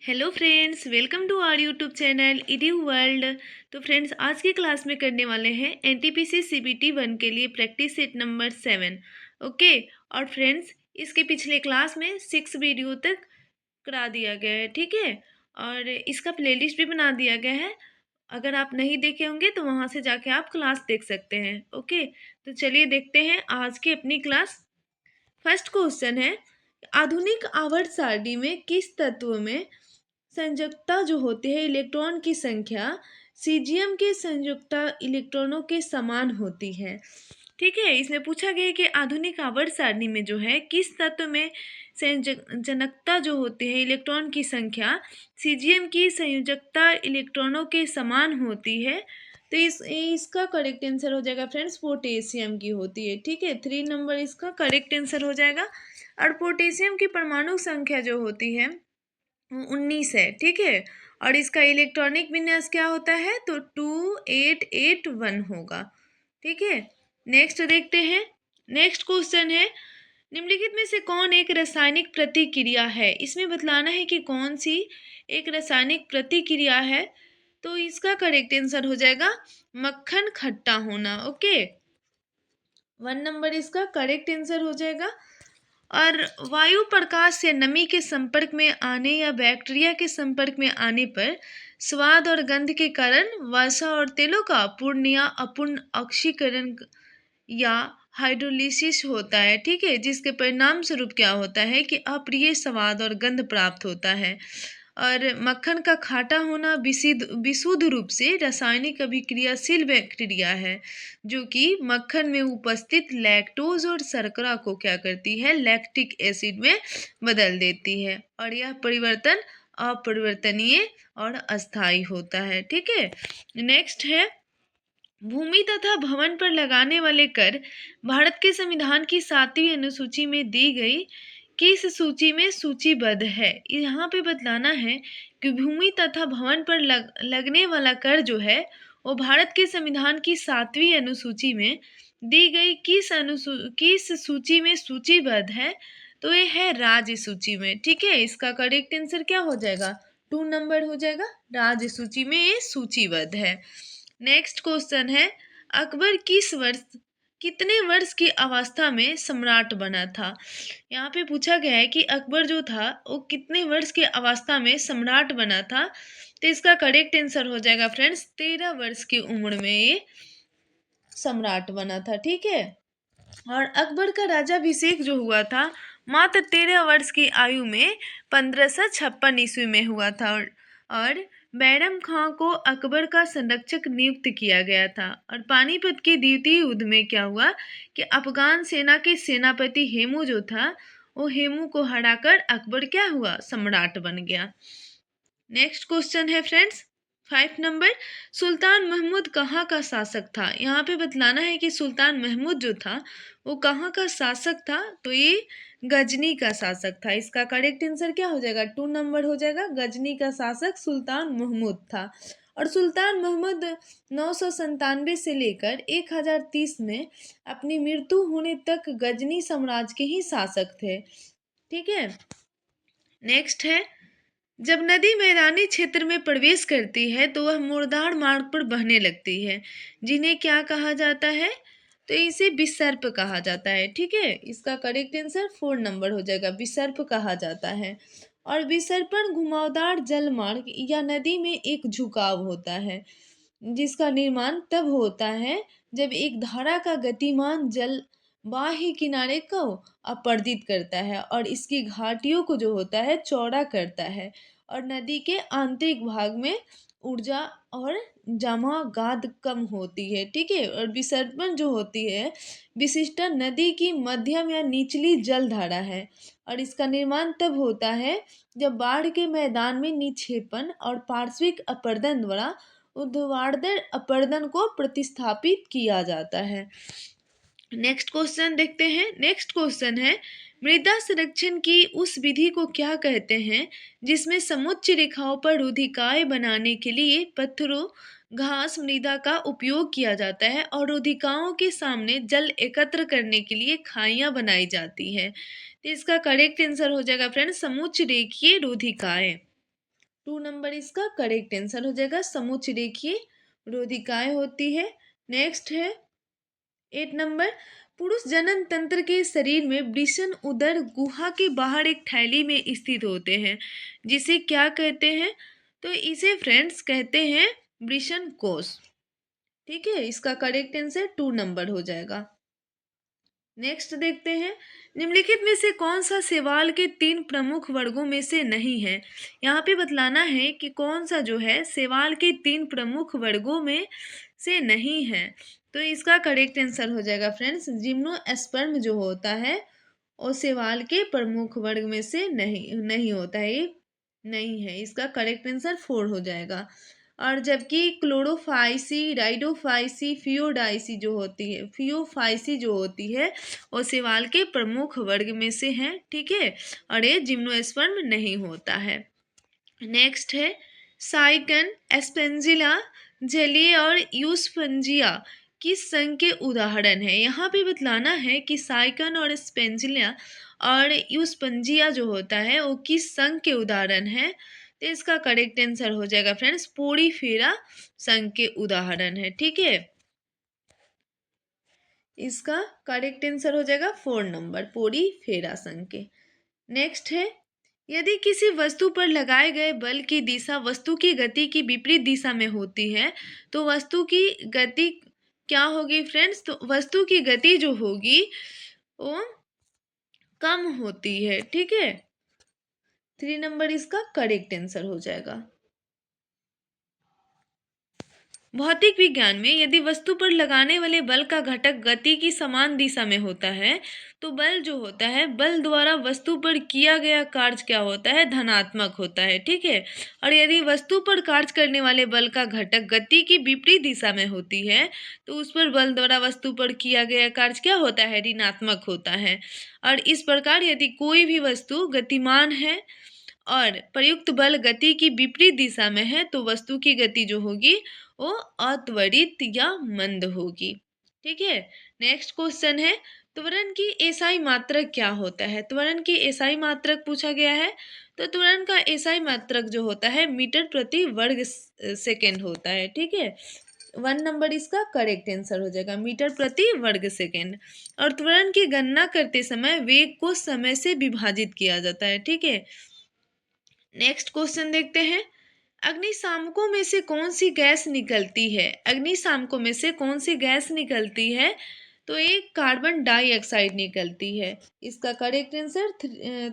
Hello friends, welcome to our YouTube channel Edu World. तो friends, आज की class में करने वाले हैं एनटीपीसी सीबीटी 1 के लिए प्रैक्टिस सेट नंबर 7। ओके। और फ्रेंड्स, इसके पिछले क्लास में 6 वीडियो तक करा दिया गया है, ठीक है। और इसका प्लेलिस्ट भी बना दिया गया है। अगर आप नहीं देखे होंगे तो वहाँ से जाके आप क्लास देख सकते हैं। ओके, तो चलिए देखते हैं आज की अपनी क्लास। फर्स्ट क्वेश्चन है, आधुनिक आवर्त सारणी में किस तत्व में संयोजकता जो होती है इलेक्ट्रॉन की संख्या सीजियम के संयोजकता इलेक्ट्रॉनों के समान होती है। ठीक है, इसमें पूछा गया है कि आधुनिक आवर्त सारणी में जो है किस तत्व में संयोजकता जो होती है इलेक्ट्रॉन की संख्या सीजियम की संयोजकता इलेक्ट्रॉनों के समान होती है। तो इसका करेक्ट आंसर हो जाएगा फ्रेंड्स, पोटेशियम की होती है। ठीक है, 3 नंबर इसका करेक्ट आंसर हो जाएगा। और पोटेशियम की परमाणु संख्या जो होती है 19 है। ठीक है, और इसका इलेक्ट्रॉनिक विन्यास क्या होता है तो 2881 होगा। ठीक है, नेक्स्ट देखते हैं। नेक्स्ट क्वेश्चन है, निम्नलिखित में से कौन एक रासायनिक प्रतिक्रिया है। इसमें बतलाना है कि कौन सी एक रासायनिक प्रतिक्रिया है। तो इसका करेक्ट आंसर हो जाएगा मक्खन खट्टा होना। ओके, 1 नंबर इसका करेक्ट आंसर हो जाएगा। और वायु प्रकाश या नमी के संपर्क में आने या बैक्टीरिया के संपर्क में आने पर स्वाद और गंध के कारण वसा और तेलों का पूर्ण या अपूर्ण ऑक्सीकरण या हाइड्रोलिसिस होता है। ठीक है, जिसके परिणाम स्वरूप क्या होता है कि अप्रिय स्वाद और गंध प्राप्त होता है। और मक्खन का खाटा होना विशुद्ध रूप से रासायनिक अभिक्रियाशील बैक्टीरिया है, जो कि मक्खन में उपस्थित लैक्टोज और शर्करा को क्या करती है, लैक्टिक एसिड में बदल देती है। और यह परिवर्तन अपरिवर्तनीय और अस्थायी होता है। ठीक है, नेक्स्ट है, भूमि तथा भवन पर लगाने वाले कर भारत के संविधान की 7वीं अनुसूची में दी गई किस सूची में सूचीबद्ध है। यहाँ पे बतलाना है कि भूमि तथा भवन पर लगने वाला कर जो है वो भारत के संविधान की 7वीं अनुसूची में दी गई किस सूची में सूचीबद्ध है। तो ये है राज्य सूची में। ठीक है, इसका करेक्ट आंसर क्या हो जाएगा, 2 नंबर हो जाएगा। राज्य सूची में ये सूचीबद्ध है। नेक्स्ट क्वेश्चन है, अकबर कितने वर्ष की अवस्था में सम्राट बना था। यहाँ पे पूछा गया है कि अकबर जो था वो कितने वर्ष की अवस्था में सम्राट बना था। तो इसका करेक्ट आंसर हो जाएगा फ्रेंड्स, 13 वर्ष की उम्र में ये सम्राट बना था। ठीक है, और अकबर का राज्याभिषेक जो हुआ था मात्र 13 वर्ष की आयु में 1556 ईस्वी में हुआ था। और बैरम खां को अकबर का संरक्षक नियुक्त किया गया था। और पानीपत के द्वितीय युद्ध में क्या हुआ कि अफगान सेना के सेनापति हेमू जो था वो हेमू को हराकर अकबर क्या हुआ, सम्राट बन गया। नेक्स्ट क्वेश्चन है फ्रेंड्स, 5 नंबर, सुल्तान महमूद कहाँ का शासक था। यहाँ पे बतलाना है कि सुल्तान महमूद जो था वो कहाँ का शासक था। तो ये गजनी का शासक था। इसका करेक्ट आंसर क्या हो जाएगा, 2 नंबर हो जाएगा। गजनी का शासक सुल्तान महमूद था। और सुल्तान महमूद 997 से लेकर 1030 में अपनी मृत्यु होने तक गजनी साम्राज्य के ही शासक थे। ठीक है, नेक्स्ट है, जब नदी मैदानी क्षेत्र में प्रवेश करती है तो वह मुर्दार मार्ग पर बहने लगती है, जिन्हें क्या कहा जाता है, तो इसे विसर्प कहा जाता है। ठीक है, इसका करेक्ट आंसर 4 नंबर हो जाएगा, विसर्प कहा जाता है। और विसर्पण घुमावदार जल मार्ग या नदी में एक झुकाव होता है, जिसका निर्माण तब होता है जब एक धारा का गतिमान जल बाह्य किनारे को अपरदित करता है और इसकी घाटियों को जो होता है चौड़ा करता है। और नदी के आंतरिक भाग में ऊर्जा और जमा गाद कम होती है। ठीक है, और विसर्पण जो होती है विशिष्ट नदी की मध्यम या निचली जलधारा है। और इसका निर्माण तब होता है जब बाढ़ के मैदान में निक्षेपण और पार्श्विक अपरदन द्वारा ऊर्ध्वाधर अपरदन को प्रतिस्थापित किया जाता है। नेक्स्ट क्वेश्चन देखते हैं। नेक्स्ट क्वेश्चन है, मृदा संरक्षण की उस विधि को क्या कहते हैं जिसमें समुच्च रेखाओं पर रुधिकाएं बनाने के लिए पत्थरों घास मृदा का उपयोग किया जाता है और रुधिकाओं के सामने जल एकत्र करने के लिए खाइयां बनाई जाती है। तो इसका करेक्ट आंसर हो जाएगा फ्रेंड्स, समुच्च रेखीय रुधिकाएं। 2 नंबर इसका करेक्ट आंसर हो जाएगा। समुच्च रेखीय रोधिकाएं होती है। नेक्स्ट है 8 नंबर, पुरुष जनन तंत्र के शरीर में वृषण उदर गुहा के बाहर एक थैली में स्थित होते हैं, जिसे क्या कहते हैं? तो इसे फ्रेंड्स कहते हैं वृषण कोश। ठीक है, इसका करेक्ट आंसर 2 नंबर हो जाएगा। नेक्स्ट देखते हैं, निम्नलिखित में से कौन सा शैवाल के 3 प्रमुख वर्गों में से नहीं है? यहाँ पे बतलाना है कि कौन सा जो है शैवाल के 3 प्रमुख वर्गों में से नहीं है। तो इसका करेक्ट आंसर हो जाएगा फ्रेंड्स, जिम्नोस्पर्म जो होता है वो शैवाल के प्रमुख वर्ग में से नहीं होता है, ये नहीं है। इसका करेक्ट आंसर 4 हो जाएगा। और जबकि क्लोरोफाइसी, राइडोफाइसी, फियोफाइसी जो होती है वो शैवाल के प्रमुख वर्ग में से है। ठीक है, और ये जिम्नोस्पर्म नहीं होता है। नेक्स्ट है साइकन, एस्पेंजिला, जलीय और यूस्फंजिया किस संघ के उदाहरण है? यहाँ पे बतलाना है कि साइकन और स्पेंजिला और यूस्फंजिया जो होता है वो किस संघ के उदाहरण है? तो इसका करेक्ट आंसर हो जाएगा फ्रेंड्स, पोड़ीफेरा संघ के उदाहरण है। ठीक है, इसका करेक्ट आंसर हो जाएगा 4 नंबर, पोड़ीफेरा संघ के। नेक्स्ट है, यदि किसी वस्तु पर लगाए गए बल की दिशा वस्तु की गति की विपरीत दिशा में होती है तो वस्तु की गति क्या होगी फ्रेंड्स? तो वस्तु की गति जो होगी वो कम होती है। ठीक है, 3 नंबर इसका करेक्ट आंसर हो जाएगा। भौतिक विज्ञान में यदि वस्तु पर लगाने वाले बल का घटक गति की समान दिशा में होता है तो बल जो होता है, बल द्वारा वस्तु पर किया गया कार्य क्या होता है? धनात्मक होता है। ठीक है, और यदि वस्तु पर कार्य करने वाले बल का घटक गति की विपरीत दिशा में होती है तो उस पर बल द्वारा वस्तु पर किया गया कार्य क्या होता है? ऋणात्मक होता है। और इस प्रकार यदि कोई भी वस्तु गतिमान है और प्रयुक्त बल गति की विपरीत दिशा में है तो वस्तु की गति जो होगी वो अत्वरित या मंद होगी। ठीक है, नेक्स्ट क्वेश्चन है, त्वरण की एसआई मात्रक क्या होता है? त्वरण की एसआई मात्रक पूछा गया है। तो त्वरण का एसआई मात्रक जो होता है मीटर प्रति वर्ग सेकेंड होता है। ठीक है, 1 नंबर इसका करेक्ट आंसर हो जाएगा, मीटर प्रति वर्ग सेकेंड। और त्वरण की गणना करते समय वेग को समय से विभाजित किया जाता है। ठीक है, नेक्स्ट क्वेश्चन देखते हैं, अग्निशामकों में से कौन सी गैस निकलती है? अग्निशामकों में से कौन सी गैस निकलती है? तो एक कार्बन डाइऑक्साइड निकलती है। इसका करेक्ट आंसर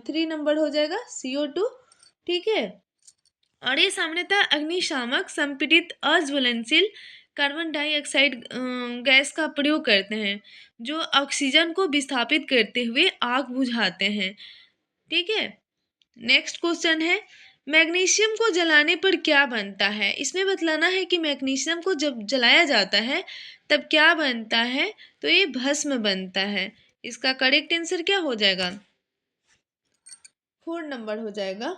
3 नंबर हो जाएगा, CO2। ठीक है, और ये सामान्यतः अग्निशामक संपीड़ित अज्वलनशील कार्बन डाइऑक्साइड गैस का प्रयोग करते हैं जो ऑक्सीजन को विस्थापित करते हुए आग बुझाते हैं। ठीक है, नेक्स्ट क्वेश्चन है, मैग्नीशियम को जलाने पर क्या बनता है? इसमें बतलाना है कि मैग्नीशियम को जब जलाया जाता है तब क्या बनता है? तो ये भस्म बनता है। इसका करेक्ट आंसर क्या हो जाएगा? 4 नंबर हो जाएगा,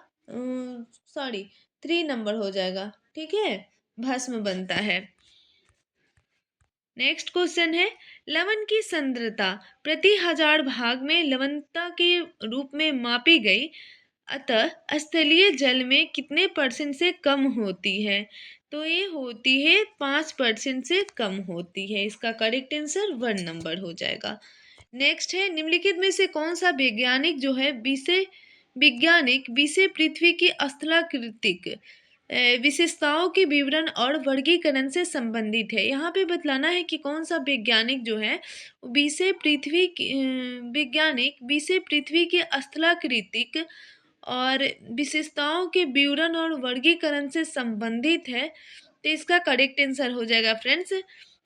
सॉरी 3 नंबर हो जाएगा। ठीक है, भस्म बनता है। नेक्स्ट क्वेश्चन है, लवण की सांद्रता प्रति 1000 भाग में लवणता के रूप में मापी गई, अतः स्थलीय जल में कितने % से कम होती है? तो ये होती है 5% से कम होती है। इसका करेक्ट आंसर 1 नंबर हो जाएगा। नेक्स्ट है, निम्नलिखित में से कौन सा वैज्ञानिक विषय पृथ्वी की स्थलाकृतिक विशेषताओं के विवरण और वर्गीकरण से संबंधित है? यहाँ पे बतलाना है कि कौन सा वैज्ञानिक जो है वैज्ञानिक विषय पृथ्वी के स्थलाकृतिक और विशेषताओं के विवरण और वर्गीकरण से संबंधित है। तो इसका करेक्ट आंसर हो जाएगा फ्रेंड्स,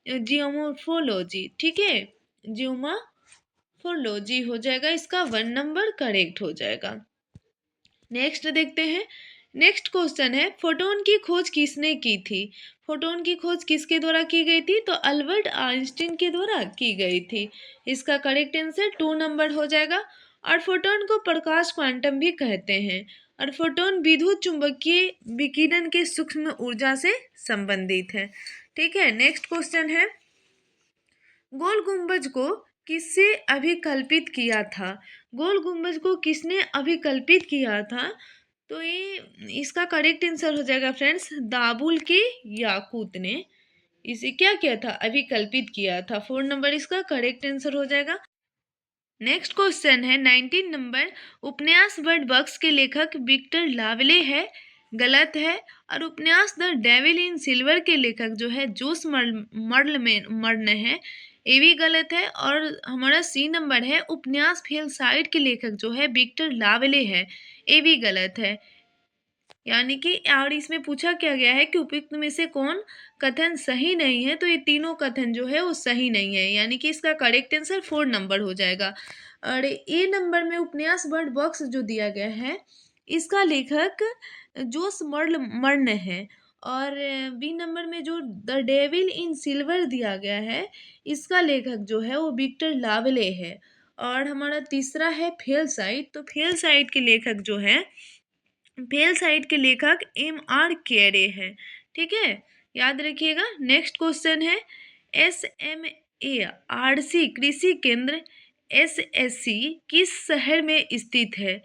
जियोमोर्फोलॉजी। ठीक है, जियोमोर्फोलॉजी हो जाएगा, इसका 1 नंबर करेक्ट हो जाएगा। नेक्स्ट देखते हैं, नेक्स्ट क्वेश्चन है, फोटोन की खोज किसने की थी? फोटोन की खोज किसके द्वारा की गई थी? तो अल्बर्ट आइंस्टीन के द्वारा की गई थी। इसका करेक्ट आंसर 2 नंबर हो जाएगा। और फोटोन को प्रकाश क्वांटम भी कहते हैं। और फोटोन विद्युत चुंबकीय विकिरण के सूक्ष्म ऊर्जा से संबंधित है। ठीक है, नेक्स्ट क्वेश्चन है, गोल गुंबज को किससे अभिकल्पित किया था? गोल गुंबज को किसने अभिकल्पित किया था? तो ये इसका करेक्ट आंसर हो जाएगा फ्रेंड्स, दाबुल के याकूत ने इसे क्या किया था, अभिकल्पित किया था। 4 नंबर इसका करेक्ट आंसर हो जाएगा। नेक्स्ट क्वेश्चन है 19 नंबर, उपन्यास बर्ड बक्स के लेखक विक्टर लावले है, गलत है। और उपन्यास द डेविल इन सिल्वर के लेखक जो है जोस मर्ल में मर्न है, ये भी गलत है। और हमारा सी नंबर है, उपन्यास फेल साइड के लेखक जो है विक्टर लावले है, ये भी गलत है। यानी कि और इसमें पूछा क्या गया है कि उपयुक्त में से कौन कथन सही नहीं है, तो ये तीनों कथन जो है वो सही नहीं है, यानी कि इसका करेक्ट आंसर 4 नंबर हो जाएगा। और ए नंबर में उपन्यास बर्ड बॉक्स जो दिया गया है, इसका लेखक जोस मर्न है। और बी नंबर में जो द डेविल इन सिल्वर दिया गया है, इसका लेखक जो है वो विक्टर लावले है। और हमारा तीसरा है फेल साइट, तो फेल साइट के लेखक जो है, फेल साइट के लेखक M.R. कैरे हैं, ठीक है, याद रखिएगा। नेक्स्ट क्वेश्चन है, SMARC कृषि केंद्र SSC किस शहर में स्थित है,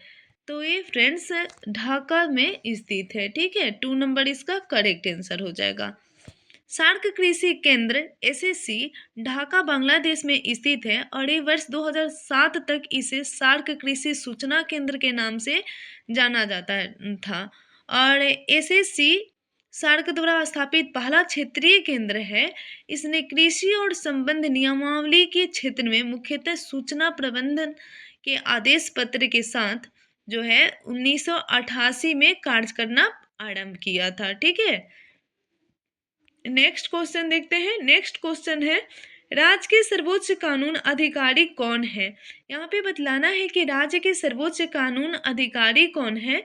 तो ये फ्रेंड्स ढाका में स्थित है, ठीक है। 2 नंबर इसका करेक्ट आंसर हो जाएगा। सार्क कृषि केंद्र SSC ढाका बांग्लादेश में स्थित है और ये वर्ष 2007 तक इसे सार्क कृषि सूचना केंद्र के नाम से जाना जाता था। और SSC सार्क द्वारा स्थापित पहला क्षेत्रीय केंद्र है। इसने कृषि और संबंध नियमावली के क्षेत्र में मुख्यतः सूचना प्रबंधन के आदेश पत्र के साथ जो है 1988 में कार्य करना आरंभ किया था, ठीक है। नेक्स्ट क्वेश्चन देखते हैं। नेक्स्ट क्वेश्चन है, राज्य के सर्वोच्च कानून अधिकारी कौन है। यहाँ पे बतलाना है कि राज्य के सर्वोच्च कानून अधिकारी कौन है,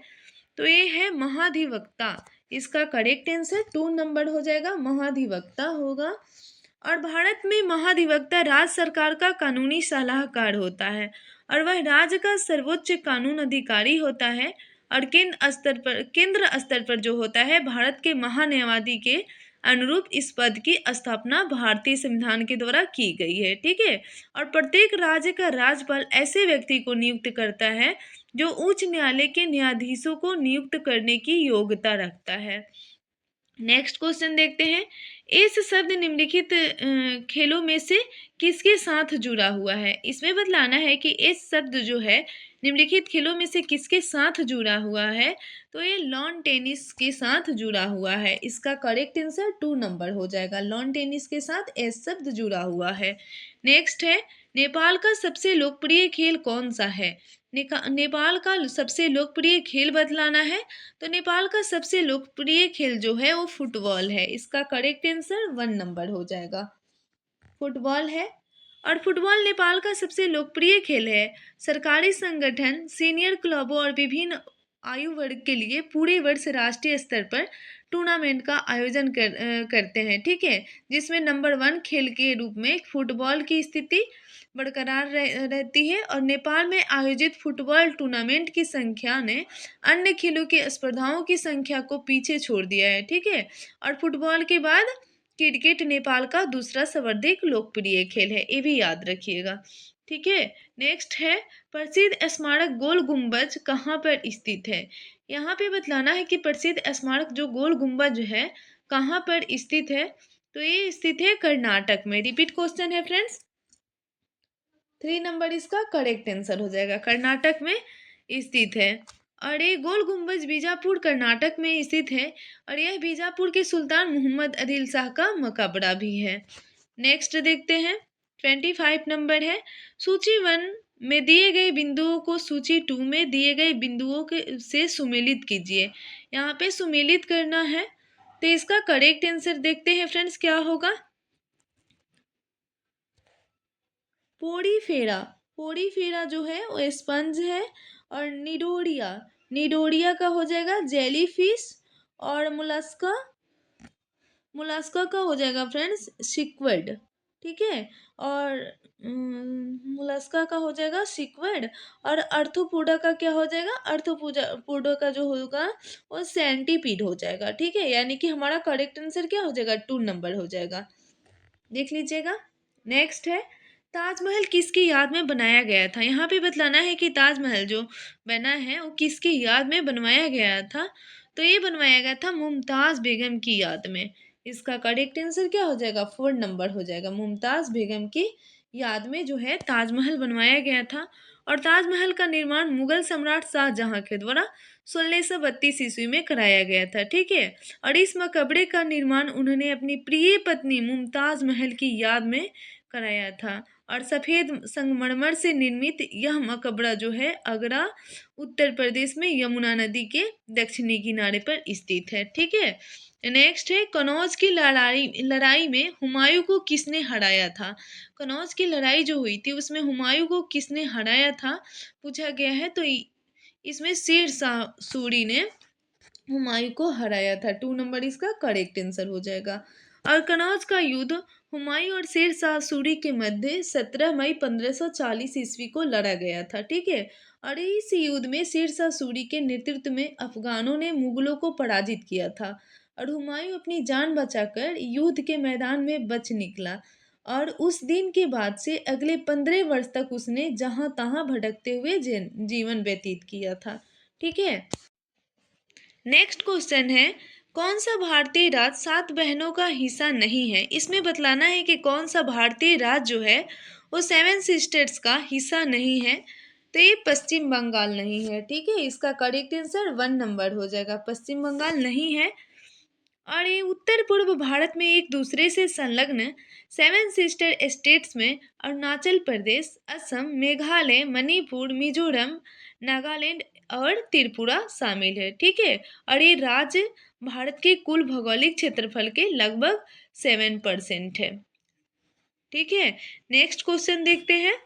तो ये है महाधिवक्ता। इसका करेक्ट आंसर 2 नंबर हो जाएगा, महाधिवक्ता होगा। और भारत में महाधिवक्ता राज्य सरकार का कानूनी सलाहकार होता है और वह राज्य का सर्वोच्च कानून अधिकारी होता है। और केंद्र स्तर पर जो होता है, भारत के महान्यायवादी के अनुरूप इस पद की स्थापना भारतीय संविधान के द्वारा की गई है, ठीक है। और प्रत्येक राज्य का राज्यपाल ऐसे व्यक्ति को नियुक्त करता है जो उच्च न्यायालय के न्यायाधीशों को नियुक्त करने की योग्यता रखता है। नेक्स्ट क्वेश्चन देखते हैं, इस शब्द निम्नलिखित खेलों में से किसके साथ जुड़ा हुआ है। इसमें बतलाना है कि इस शब्द जो है निम्नलिखित खेलों में से किसके साथ जुड़ा हुआ है, तो ये लॉन टेनिस के साथ जुड़ा हुआ है। इसका करेक्ट आंसर 2 नंबर हो जाएगा, लॉन टेनिस के साथ एस शब्द जुड़ा हुआ है। नेक्स्ट है, नेपाल का सबसे लोकप्रिय खेल कौन सा है। नेपाल का सबसे लोकप्रिय खेल बतलाना है, तो नेपाल का सबसे लोकप्रिय खेल जो है वो फुटबॉल है। इसका करेक्ट आंसर 1 नंबर हो जाएगा, फुटबॉल है। और फुटबॉल नेपाल का सबसे लोकप्रिय खेल है। सरकारी संगठन सीनियर क्लबों और विभिन्न आयु वर्ग के लिए पूरे वर्ष राष्ट्रीय स्तर पर टूर्नामेंट का आयोजन करते हैं, ठीक है, जिसमें नंबर 1 खेल के रूप में फुटबॉल की स्थिति बरकरार रहती है। और नेपाल में आयोजित फुटबॉल टूर्नामेंट की संख्या ने अन्य खेलों की स्पर्धाओं की संख्या को पीछे छोड़ दिया है, ठीक है। और फुटबॉल के बाद क्रिकेट नेपाल का दूसरा सर्वाधिक लोकप्रिय खेल है, ये भी याद रखिएगा, ठीक है। नेक्स्ट है, प्रसिद्ध स्मारक गोल गुंबज कहाँ पर स्थित है। यहाँ पे बतलाना है कि प्रसिद्ध स्मारक जो गोल गुंबज है कहाँ पर स्थित है, तो ये स्थित है कर्नाटक में। रिपीट क्वेश्चन है फ्रेंड्स, 3 नंबर इसका करेक्ट आंसर हो जाएगा, कर्नाटक में स्थित है। और ये गोल गुंबज बीजापुर कर्नाटक में स्थित है और यह बीजापुर के सुल्तान मोहम्मद आदिल शाह का मकबरा भी है। नेक्स्ट देखते हैं, 25 नंबर है, सूची 1 में दिए गए बिंदुओं को सूची 2 में दिए गए बिंदुओं के से सुमेलित कीजिए। यहाँ पे सुमेलित करना है, तो इसका करेक्ट आंसर देखते हैं फ्रेंड्स क्या होगा। पोड़ी फेरा जो है वो स्पंज है। और निडोरिया का हो जाएगा जेली फिश। और मुलास्का का हो जाएगा फ्रेंड्स सिक्विड, ठीक है। और मुलास्का का हो जाएगा सिक्विड। और अर्थोपोडा का क्या हो जाएगा, अर्थोपोडा का जो होगा वो सेंटीपीड हो जाएगा, ठीक है। यानी कि हमारा करेक्ट आंसर क्या हो जाएगा, 2 नंबर हो जाएगा, देख लीजिएगा। नेक्स्ट है, ताजमहल किसकी याद में बनाया गया था? यहाँ पे बतलाना है कि ताजमहल जो बना है वो किसकी याद में बनवाया गया था? तो ये बनवाया गया था मुमताज़ बेगम की याद में। इसका करेक्ट आंसर क्या हो जाएगा? 4 नंबर हो जाएगा। मुमताज़ बेगम की याद में जो है ताजमहल बनवाया गया था। और ताजमहल का निर्माण मुगल सम्राट शाहजहां के द्वारा 1632 ईस्वी में कराया गया था। ठीक है। और इस मकबरे का निर्माण उन्होंने अपनी प्रिय पत्नी मुमताज़ महल की याद में कराया था। और सफ़ेद संगमरमर से निर्मित यह मकबरा जो है आगरा उत्तर प्रदेश में यमुना नदी के दक्षिणी किनारे पर स्थित है। ठीक है। नेक्स्ट है कनौज की लड़ाई लड़ाई में हुमायूं को किसने हराया था? कनौज की लड़ाई जो हुई थी उसमें हुमायूं को किसने हराया था पूछा गया है। तो इसमें शेर शाह सूरी ने हुमायूं को हराया था। 2 नंबर इसका करेक्ट आंसर हो जाएगा। और कनौज का युद्ध हुमायूं और शेर शाह सूरी के मध्य 17 मई 1540 ईस्वी को लड़ा गया था। ठीक है। और इस युद्ध में शेर शाह सूरी के नेतृत्व में अफगानों ने मुगलों को पराजित किया था। और हुमायूं अपनी जान बचाकर युद्ध के मैदान में बच निकला। और उस दिन के बाद से अगले 15 वर्ष तक उसने जहां तहां भटकते हुए जीवन व्यतीत किया था। ठीक है। नेक्स्ट क्वेश्चन है कौन सा भारतीय राज्य 7 बहनों का हिस्सा नहीं है? इसमें बतलाना है कि कौन सा भारतीय राज्य जो है वो 7 सिस्टर्स का हिस्सा नहीं है। तो ये पश्चिम बंगाल नहीं है। ठीक है। इसका करेक्ट आंसर 1 नंबर हो जाएगा। पश्चिम बंगाल नहीं है। और ये उत्तर पूर्व भारत में एक दूसरे से संलग्न 7 सिस्टर स्टेट्स में अरुणाचल प्रदेश, असम, मेघालय, मणिपुर, मिजोरम, नागालैंड और त्रिपुरा शामिल है। ठीक है। और ये राज्य भारत के कुल भौगोलिक क्षेत्रफल के लगभग 7% है। ठीक है। नेक्स्ट क्वेश्चन देखते हैं।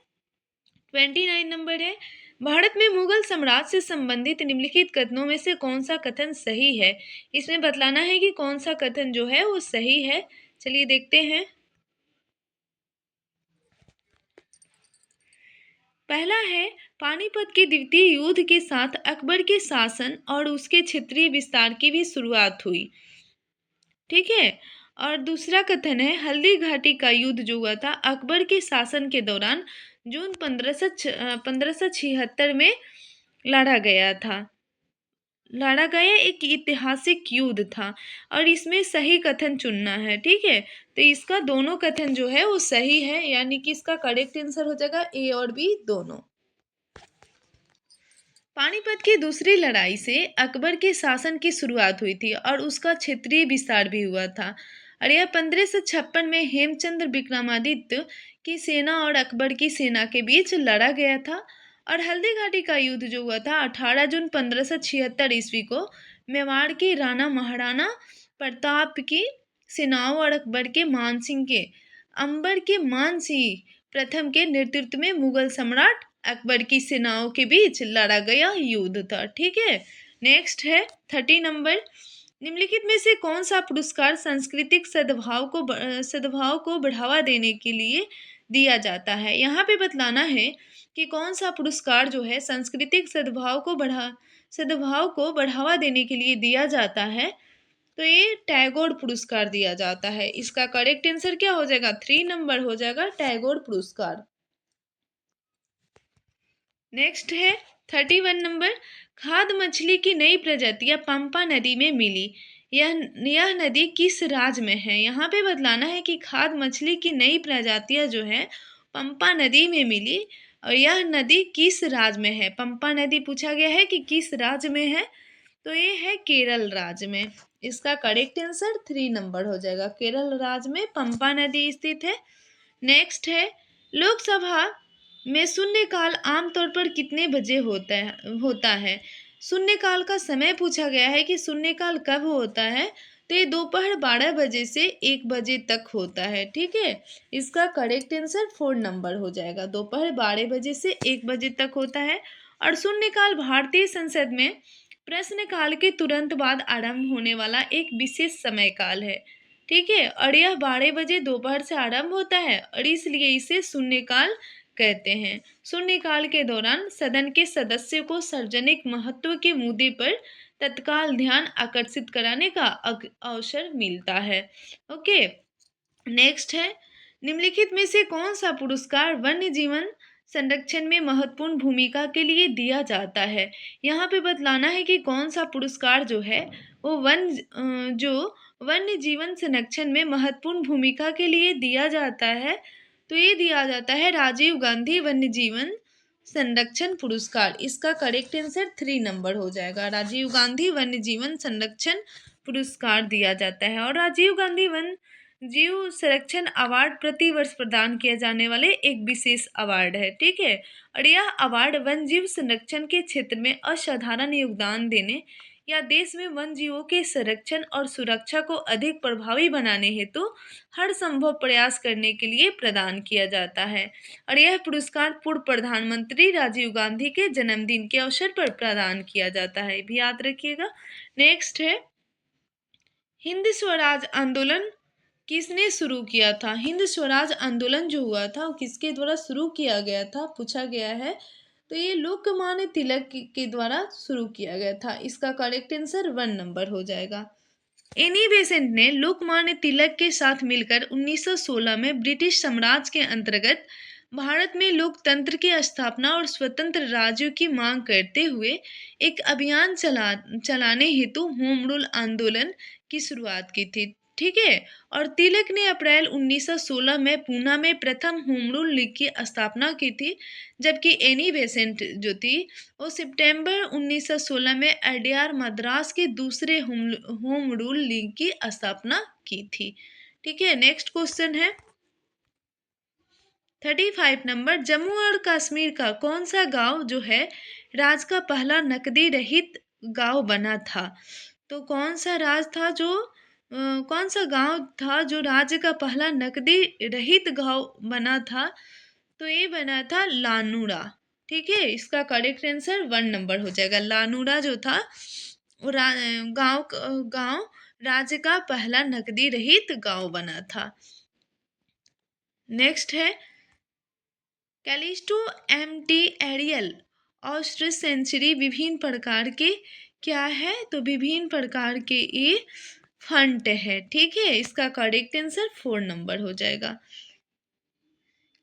29 नंबर है भारत में मुगल साम्राज्य से संबंधित निम्नलिखित कथनों में से कौन सा कथन सही है? इसमें बतलाना है कि कौन सा कथन जो है वो सही है। चलिए देखते हैं। पहला है पानीपत के द्वितीय युद्ध के साथ अकबर के शासन और उसके क्षेत्रीय विस्तार की भी शुरुआत हुई। ठीक है। और दूसरा कथन है हल्दी घाटी का युद्ध जो हुआ था अकबर के शासन के दौरान जून 1576 में लड़ा गया था। लड़ा गया एक ऐतिहासिक युद्ध था। और इसमें सही कथन चुनना है। ठीक है। तो इसका दोनों कथन जो है वो सही है, यानी कि इसका करेक्ट आंसर हो जाएगा ए और बी दोनों। पानीपत की दूसरी लड़ाई से अकबर के शासन की शुरुआत हुई थी और उसका क्षेत्रीय विस्तार भी हुआ था। और यह 1556 में हेमचंद्र विक्रमादित्य की सेना और अकबर की सेना के बीच लड़ा गया था। और हल्दी घाटी का युद्ध जो हुआ था 18 जून 1576 ईस्वी को मेवाड़ के राणा महाराणा प्रताप की सेनाओं और अकबर के मानसिंह के अंबर के मानसिंह प्रथम के नेतृत्व में मुगल सम्राट अकबर की सेनाओं के बीच लड़ा गया युद्ध था। ठीक है। नेक्स्ट है 30 नंबर निम्नलिखित में से कौन सा पुरस्कार सांस्कृतिक सद्भाव को बढ़ावा देने के लिए दिया जाता है? यहाँ पे बतलाना है कि कौन सा पुरस्कार जो है सांस्कृतिक सद्भाव को बढ़ावा देने के लिए दिया जाता है। तो ये टैगोर पुरस्कार दिया जाता है। इसका करेक्ट आंसर क्या हो जाएगा? 3 नंबर हो जाएगा टैगोर पुरस्कार। नेक्स्ट है 31 नंबर खाद मछली की नई प्रजातियां पंपा नदी में मिली। यह नदी किस राज्य में है? यहाँ पे बतलाना है कि खाद मछली की नई प्रजातियां जो है पंपा नदी में मिली। और यह नदी किस राज्य में है? पंपा नदी पूछा गया है कि किस राज्य में है। तो ये है केरल राज्य में। इसका करेक्ट आंसर 3 नंबर हो जाएगा। केरल राज्य में पंपा नदी स्थित है। नेक्स्ट है लोकसभा में शून्यकाल आमतौर पर कितने बजे होता है? शून्यकाल का समय पूछा गया है कि शून्यकाल कब होता है। तो ये दोपहर 12 बजे से 1 बजे तक होता है। ठीक है। इसका करेक्ट आंसर 4 नंबर हो जाएगा। दोपहर 12 बजे से 1 बजे तक होता है। और शून्यकाल भारतीय संसद में प्रश्नकाल के तुरंत बाद आरंभ होने वाला एक विशेष समय काल है। ठीक है। और यह 12 बजे दोपहर से आरंभ होता है और इसलिए इसे शून्यकाल कहते हैं। शून्यकाल के दौरान सदन के सदस्यों को सार्वजनिक महत्व के मुद्दे पर तत्काल ध्यान आकर्षित कराने का अवसर मिलता है। ओके। नेक्स्ट है निम्नलिखित में से कौन सा पुरस्कार वन्य जीवन संरक्षण में महत्वपूर्ण भूमिका के लिए दिया जाता है? यहाँ पे बतलाना है कि कौन सा पुरस्कार जो है वो जो वन्य जीवन संरक्षण में महत्वपूर्ण भूमिका के लिए दिया जाता है। तो ये दिया जाता है राजीव गांधी वन्य जीवन संरक्षण पुरस्कार। इसका करेक्ट आंसर 3 नंबर हो जाएगा। राजीव गांधी वन्य जीवन संरक्षण पुरस्कार दिया जाता है। और राजीव गांधी वन जीव संरक्षण अवार्ड प्रति वर्ष प्रदान किए जाने वाले एक विशेष अवार्ड है, ठीक है। और यह अवार्ड वन जीव संरक्षण के क्षेत्र में असाधारण योगदान देने या देश में वन जीवों के संरक्षण और सुरक्षा को अधिक प्रभावी बनाने हेतु हर संभव प्रयास करने के लिए प्रदान किया जाता है। और यह पुरस्कार पूर्व प्रधानमंत्री राजीव गांधी के जन्मदिन के अवसर पर प्रदान किया जाता है, भी याद रखिएगा। नेक्स्ट है, हिंद स्वराज आंदोलन किसने शुरू किया था? हिंद स्वराज आंदोलन जो हुआ था वो किसके द्वारा शुरू किया गया था, पूछा गया है। तो ये लोकमान्य तिलक के द्वारा शुरू किया गया था। इसका करेक्ट आंसर 1 नंबर हो जाएगा। एनी बेसेंट ने लोकमान्य तिलक के साथ मिलकर 1916 में ब्रिटिश साम्राज्य के अंतर्गत भारत में लोकतंत्र की स्थापना और स्वतंत्र राज्यों की मांग करते हुए एक अभियान चलाने हेतु होम रूल आंदोलन की शुरुआत की थी, ठीक है। और तिलक ने अप्रैल 1916 में पूना में प्रथम होम रूल लीग की स्थापना की थी, जबकि एनी बेसेंट जो थी वो सितंबर 1916 में अडयार मद्रास के दूसरे होम रूल लीग की स्थापना की थी, ठीक है। नेक्स्ट क्वेश्चन है 35 नंबर, जम्मू और कश्मीर का कौन सा गांव जो है राज्य का पहला नकदी रहित गांव बना था? तो कौन सा कौन सा गांव था जो राज्य का पहला नकदी रहित गांव बना था? तो ये बना था लानूरा, ठीक है। इसका करेक्ट आंसर 1 नंबर हो जाएगा। लानूरा जो था वो गांव राज्य का पहला नकदी रहित गांव बना था। नेक्स्ट है, Calisto MT Arial ostrich Century विभिन्न प्रकार के क्या है? तो विभिन्न प्रकार के ये फंट है, ठीक है। इसका करेक्ट आंसर 4 नंबर हो जाएगा।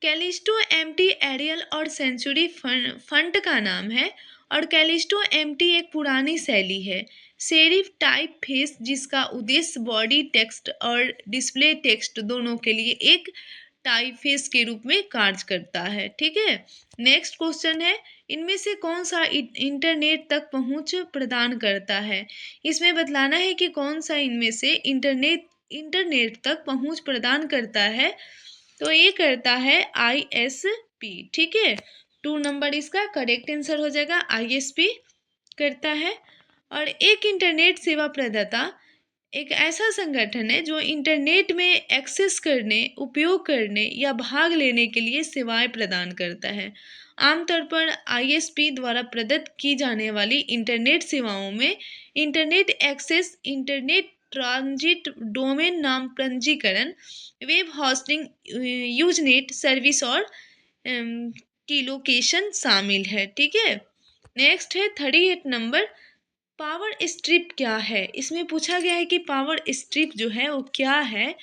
कैलिस्टो एमटी एरियल और सेंचुरी फंट का नाम है। और कैलिस्टो एमटी एक पुरानी शैली है सेरिफ टाइप फेस, जिसका उद्देश्य बॉडी टेक्स्ट और डिस्प्ले टेक्स्ट दोनों के लिए एक टाइप फेस के रूप में कार्य करता है, ठीक है। नेक्स्ट क्वेश्चन है, इनमें से कौन सा इंटरनेट तक पहुंच प्रदान करता है? इसमें बतलाना है कि कौन सा इनमें से इंटरनेट तक पहुंच प्रदान करता है। तो ये करता है ISP, ठीक है। 2 नंबर इसका करेक्ट आंसर हो जाएगा। ISP करता है। और एक इंटरनेट सेवा प्रदाता एक ऐसा संगठन है जो इंटरनेट में एक्सेस करने, उपयोग करने या भाग लेने के लिए सेवाएं प्रदान करता है। आमतौर पर ISP द्वारा प्रदत्त की जाने वाली इंटरनेट सेवाओं में internet access, internet transit, domain नाम पंजीकरण, वेब होस्टिंग, यूजनेट सर्विस और की लोकेशन शामिल है, ठीक है। नेक्स्ट है 38 नंबर, पावर स्ट्रिप क्या है? इसमें पूछा गया है कि पावर स्ट्रिप जो है वो क्या है।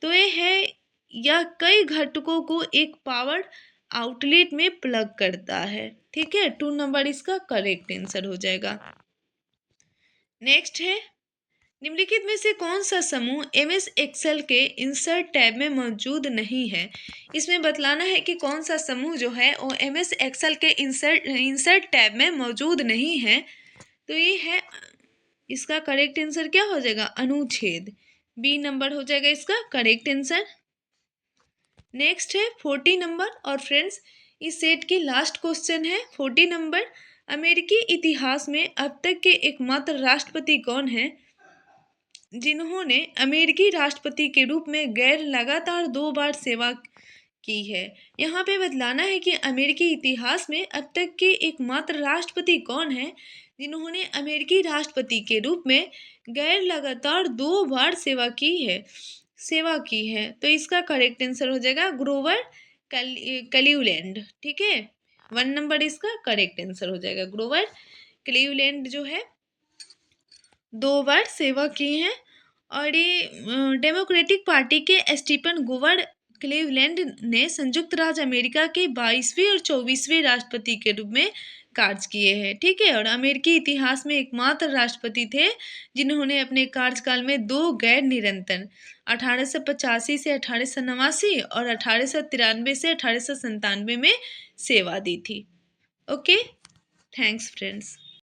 तो ये है या कई घटकों को एक पावर आउटलेट में प्लग करता है, ठीक है। 2 नंबर इसका करेक्ट आंसर हो जाएगा। नेक्स्ट है, निम्नलिखित में से कौन सा समूह MS एक्सेल के इंसर्ट टैब में मौजूद नहीं है? इसमें बतलाना है कि कौन सा समूह जो है वो MS एक्सेल के इंसर्ट टैब में मौजूद नहीं है। तो ये है, इसका करेक्ट आंसर क्या हो जाएगा? अनुच्छेद। B नंबर हो जाएगा इसका करेक्ट आंसर। नेक्स्ट है 40 नंबर, और फ्रेंड्स इस सेट की लास्ट क्वेश्चन है 40 नंबर, अमेरिकी इतिहास में अब तक के एकमात्र राष्ट्रपति कौन है जिन्होंने अमेरिकी राष्ट्रपति के रूप में गैर लगातार 2 बार सेवा की है? यहाँ पे बतलाना है कि अमेरिकी इतिहास में अब तक के एकमात्र राष्ट्रपति कौन है जिन्होंने अमेरिकी राष्ट्रपति के रूप में गैर लगातार 2 बार सेवा की है। तो इसका करेक्ट आंसर हो जाएगा ग्रोवर क्लीवलैंड, ठीक है। 1 नंबर इसका करेक्ट आंसर हो जाएगा। ग्रोवर क्लीवलैंड जो है 2 बार सेवा की हैं। और ये डेमोक्रेटिक पार्टी के स्टीफन क्लीवलैंड ने संयुक्त राज्य अमेरिका के 22वें और 24वें राष्ट्रपति के रूप में कार्य किए हैं, ठीक है। और अमेरिकी इतिहास में एकमात्र राष्ट्रपति थे जिन्होंने अपने कार्यकाल में 2 गैर निरंतर 1885 से 1889 और 1893 से 1897 में सेवा दी थी। Okay, thanks friends.